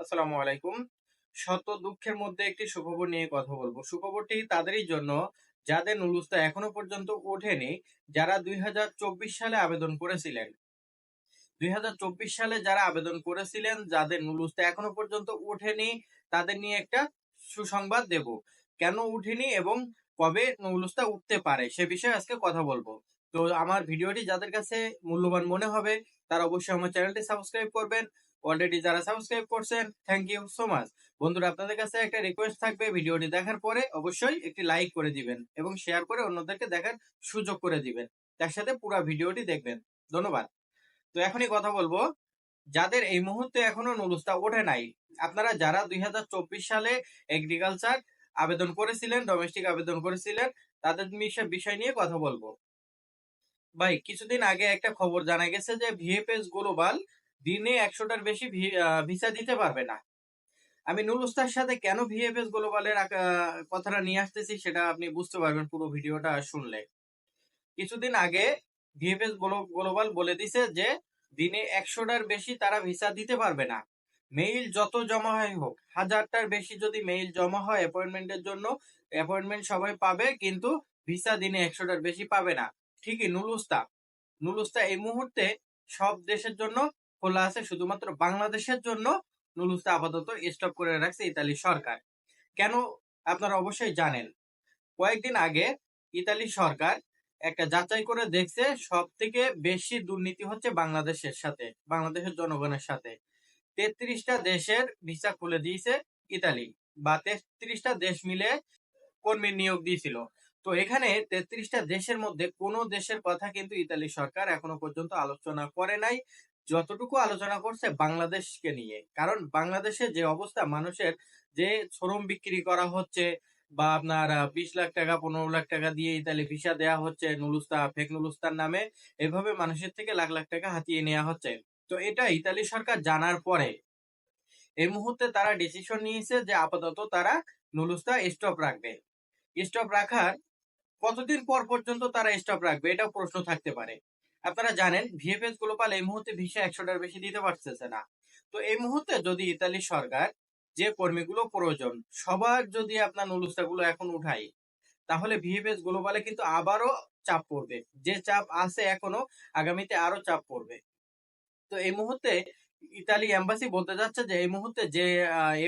আসসালামু আলাইকুম। শত দুঃখের মধ্যে একটি সুখবর নিয়ে কথা বলবো। সুখবরটি তাদেরই জন্য যাদের নুলুস্তা এখনো পর্যন্ত ওঠেনি, যারা ২০২৪ সালে আবেদন করেছিলেন। ২০২৪ সালে যারা আবেদন করেছিলেন, যাদের নুলুস্তা এখনো পর্যন্ত ওঠেনি, তাদের নিয়ে একটা সুসংবাদ দেব। কেন উঠেনি এবং কবে নুলুস্তা উঠতে পারে সে বিষয়ে আজকে কথা বলবো। তো আমার ভিডিওটি যাদের কাছে মূল্যবান মনে হবে তারা অবশ্যই আমার চ্যানেলটি সাবস্ক্রাইব করবেন। অলরেডি যারা সাবস্ক্রাইব করছেন, থ্যাংক ইউ সো মাচ। বন্ধুরা, আপনাদের কাছে একটা রিকোয়েস্ট থাকবে, ভিডিওটি দেখার পরে অবশ্যই একটি লাইক করে দিবেন এবং শেয়ার করে অন্যদেরকে দেখার সুযোগ করে দিবেন। তার সাথে পুরো ভিডিওটি দেখবেন। ধন্যবাদ। তো এখনই কথা বলবো যাদের এই মুহূর্তে এখনো নুলুস্তা ওঠে নাই। আপনারা যারা ২০২৪ সালে এগ্রিকালচার আবেদন করেছিলেন, ডোমেস্টিক আবেদন করেছিলেন, তাদের বিষয় নিয়ে কথা বলবো। ভাই, কিছুদিন আগে একটা খবর জানা গেছে যে ভিএফএস গ্লোবাল দিনে ১০০টার বেশি ভিসা দিতে পারবে না। আমি নুলুস্তার সাথে কেন ভিএফএস গ্লোবালের কথাটা নিয়ে আসতেছি সেটা আপনি বুঝতে পারবেন পুরো ভিডিওটা শুনলে। কিছুদিন আগে ভিএফএস গ্লোবাল বলে দিছে যে দিনে ১০০টার বেশি তারা ভিসা দিতে পারবে না। মেইল যত জমা হয় হোক, ১০০০টার বেশি যদি মেইল জমা হয় অ্যাপয়েন্টমেন্টের জন্য, অ্যাপয়েন্টমেন্ট সবাই পাবে, কিন্তু ভিসা দিনে ১০০টার বেশি পাবে না। ঠিকই নুলুস্তা, নুলুস্তা এই মুহূর্তে সব দেশের জন্য খোলা আছে, শুধুমাত্র বাংলাদেশের জন্য নুলুস্তা আপাতত স্টপ করে রাখছে ইতালি সরকার। কেন? আপনারা অবশ্যই জানেন। কয়েকদিন আগে ইতালি সরকার একটা যাচাই করে দেখছে সব থেকে বেশি দুর্নীতি হচ্ছে বাংলাদেশের জনগণের সাথে। ৩৩টা দেশের ভিসা খুলে দিয়েছে ইতালি, বা ৩৩টা দেশ মিলে কর্মী নিয়োগ দিয়েছিল। তো এখানে ৩৩টা দেশের মধ্যে কোন দেশের কথা কিন্তু ইতালি সরকার এখনো পর্যন্ত আলোচনা করে নাই। যতটুকু আলোচনা করছে বাংলাদেশকে নিয়ে। কারণ বাংলাদেশে যে অবস্থা, মানুষের যে শ্রম বিক্রি করা হচ্ছে, বা আপনার ২০ লাখ টাকা ১৫ লাখ টাকা দিয়ে ইতালি ভিসা দেয়া হচ্ছে নুলুস্তা, ফেক নুলুস্তার নামে, এভাবে মানুষের থেকে লাখ লাখ টাকা হাতিয়ে নেওয়া হচ্ছে। তো এটা ইতালি সরকার জানার পরে এই মুহূর্তে তারা ডিসিশন নিয়েছে যে আপাতত তারা নুলুস্তা স্টপ রাখবে। স্টপ রাখার কতদিন পর পর্যন্ত তারা স্টপ রাখবে এটাও প্রশ্ন থাকতে পারে। আপনারা জানেন ভিএফএস গ্লোবাল এই মুহূর্তে ভিসা ১০০টার বেশি দিতে পারতেছে না। তো এই মুহূর্তে যদি ইতালি সরকার যে কর্মীগুলো প্রয়োজন সবার যদি আপনার নুলুস্তা গুলো এখন উঠাই, তাহলে ভিএফএস গ্লোবালে কিন্তু আবারও চাপ পড়বে। যে চাপ আছে এখনো, আগামীতে আরো চাপ পড়বে। তো এই মুহূর্তে ইতালি এম্বাসি বলতে যাচ্ছে যে এই মুহূর্তে যে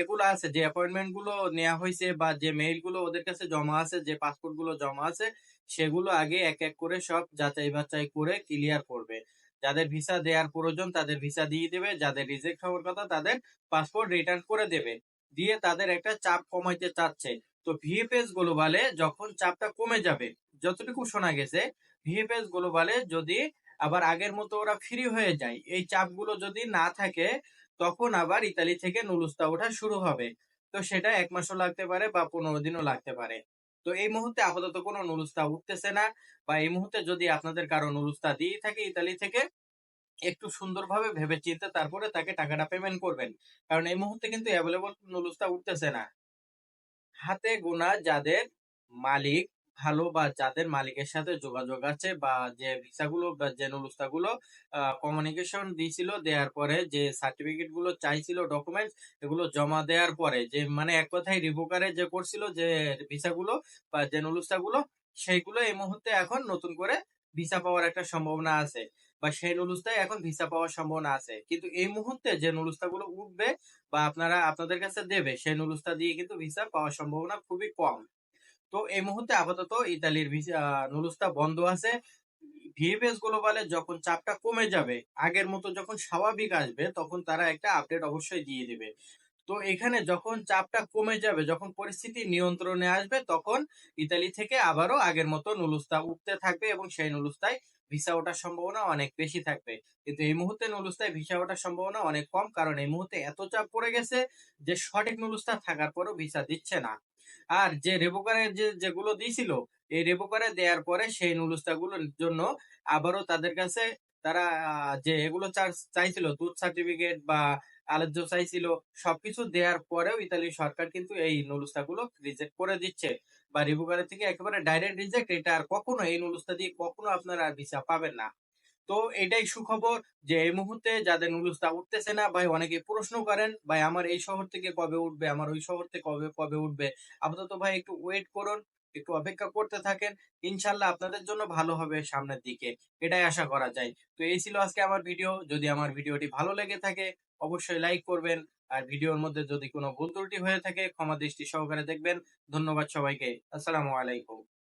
এগুলো আছে, যে অ্যাপয়েন্টমেন্ট গুলো নেওয়া হয়েছে বা যে মেইল গুলো ওদের কাছে জমা আছে, যে পাসপোর্ট গুলো জমা আছে, সেগুলো আগে এক এক করে সব যাচাই বাছাই করে ক্লিয়ার করবে। যাদের ভিসা দেওয়ার প্রয়োজন তাদের ভিসা দিয়ে দেবে, যাদের রিজেক্ট হওয়ার কথা তাদের পাসপোর্ট রিটার্ন করে দেবে, দিয়ে তাদের একটা চাপ কমাইতে চাচ্ছে। তো ভিএফএস গ্লোবালে যখন চাপটা কমে যাবে, যতটুকু শোনা গেছে, ভিএফএস গ্লোবালে যদি আবার আগের মতো ওরা ফ্রি হয়ে যায়, এই চাপগুলো যদি না থাকে, তখন আবার ইতালি থেকে নুলুস্তা ওঠা শুরু হবে। তো সেটা ১ মাসও লাগতে পারে বা ১৫ দিনও লাগতে পারে। তো এই মুহূর্তে আপাতত কোনো নুলুস্তা উঠতেছে না, বা এই মুহূর্তে যদি আপনাদের কারো নুলুস্তা দিয়ে থাকে ইতালি থেকে, একটু সুন্দরভাবে ভেবে চিন্তে তারপরে তাকে টাকাটা পেমেন্ট করবেন। কারণ এই মুহূর্তে কিন্তু অ্যাভেলেবল নুলুস্তা উঠতেছে না। হাতে গোনা যাদের মালিক ভালো, বা যাদের মালিকের সাথে যোগাযোগ আছে, বা যে ভিসাগুলো বা যে নুলুস্তাগুলো কমিউনিকেশন দিয়েছিল, দেওয়ার পরে যে সার্টিফিকেট গুলো চাইছিল, ডকুমেন্টস, এগুলো জমা দেওয়ার পরে যে মানে এক কথায় রিভোকারে যে করছিল যে ভিসাগুলো বা যে নুলুস্তাগুলো, সেইগুলো এই মুহূর্তে এখন নতুন করে ভিসা পাওয়ার একটা সম্ভাবনা আছে, বা সেই নুলুস্তায় এখন ভিসা পাওয়ার সম্ভাবনা আছে। কিন্তু এই মুহূর্তে যে নুলুস্তাগুলো উঠবে বা আপনাদের কাছে দেবে, সেই নুলুস্তা দিয়ে কিন্তু ভিসা পাওয়ার সম্ভাবনা খুবই কম। তো এই মুহূর্তে আপাতত ইতালির ভিসা নুলুস্তা বন্ধ আছে। ভিএফএস গ্লোবালে যখন চাপটা কমে যাবে, আগের মতো যখন স্বাভাবিক আসবে, তখন তারা একটা আপডেট অবশ্যই দিয়ে দিবে। তো এখানে যখন চাপটা কমে যাবে, যখন পরিস্থিতি নিয়ন্ত্রণে আসবে, তখন ইতালি থেকে আবারও আগের মতো নুলুস্তা উঠতে থাকবে এবং সেই নুলুস্তায় ভিসা ওঠার সম্ভাবনা অনেক বেশি থাকবে। কিন্তু এই মুহূর্তে নুলুস্তায় ভিসা ওঠার সম্ভাবনা অনেক কম, কারণ এই মুহূর্তে এত চাপ পড়ে গেছে যে সঠিক নুলুস্তা থাকার পরেও ভিসা দিচ্ছে না। আর যে রেবোকারে যেগুলো দিয়েছিল, এই রেবোকারে দেওয়ার পরে সেই নুলুস্তা গুলোর জন্য আবারও তাদের কাছে তারা যে এগুলো চাইছিল, দুধ সার্টিফিকেট বা আলোচ্য চাইছিল, সবকিছু দেওয়ার পরেও ইতালি সরকার কিন্তু এই নুলুস্তা গুলো রিজেক্ট করে দিচ্ছে, বা রিভোকারের থেকে একেবারে ডাইরেক্ট রিজেক্ট। এটা আর কখনো এই নুলুস্তা দিয়ে কখনো আপনারা আর ভিসা পাবেন না। তো এটাই সুখবর যে এই মুহূর্তে যাদের নুলুসটা উঠতেছে না ভাই, অনেকে প্রশ্ন করেন ভাই আমার এই শহর থেকে কবে উঠবে, আমার ওই শহর থেকে কবে কবে উঠবে। আপাতত ভাই একটু ওয়েট করুন, একটু অপেক্ষা করতে থাকেন। ইনশাল্লাহ আপনাদের জন্য ভালো হবে সামনের দিকে, এটাই আশা করা যায়। তো এই ছিল আজকে আমার ভিডিও। যদি আমার ভিডিওটি ভালো লেগে থাকে অবশ্যই লাইক করবেন। আর ভিডিওর মধ্যে যদি কোনো ভুল ত্রুটি হয়ে থাকে ক্ষমা দৃষ্টি সহকারে দেখবেন। ধন্যবাদ সবাইকে। আসসালামু আলাইকুম।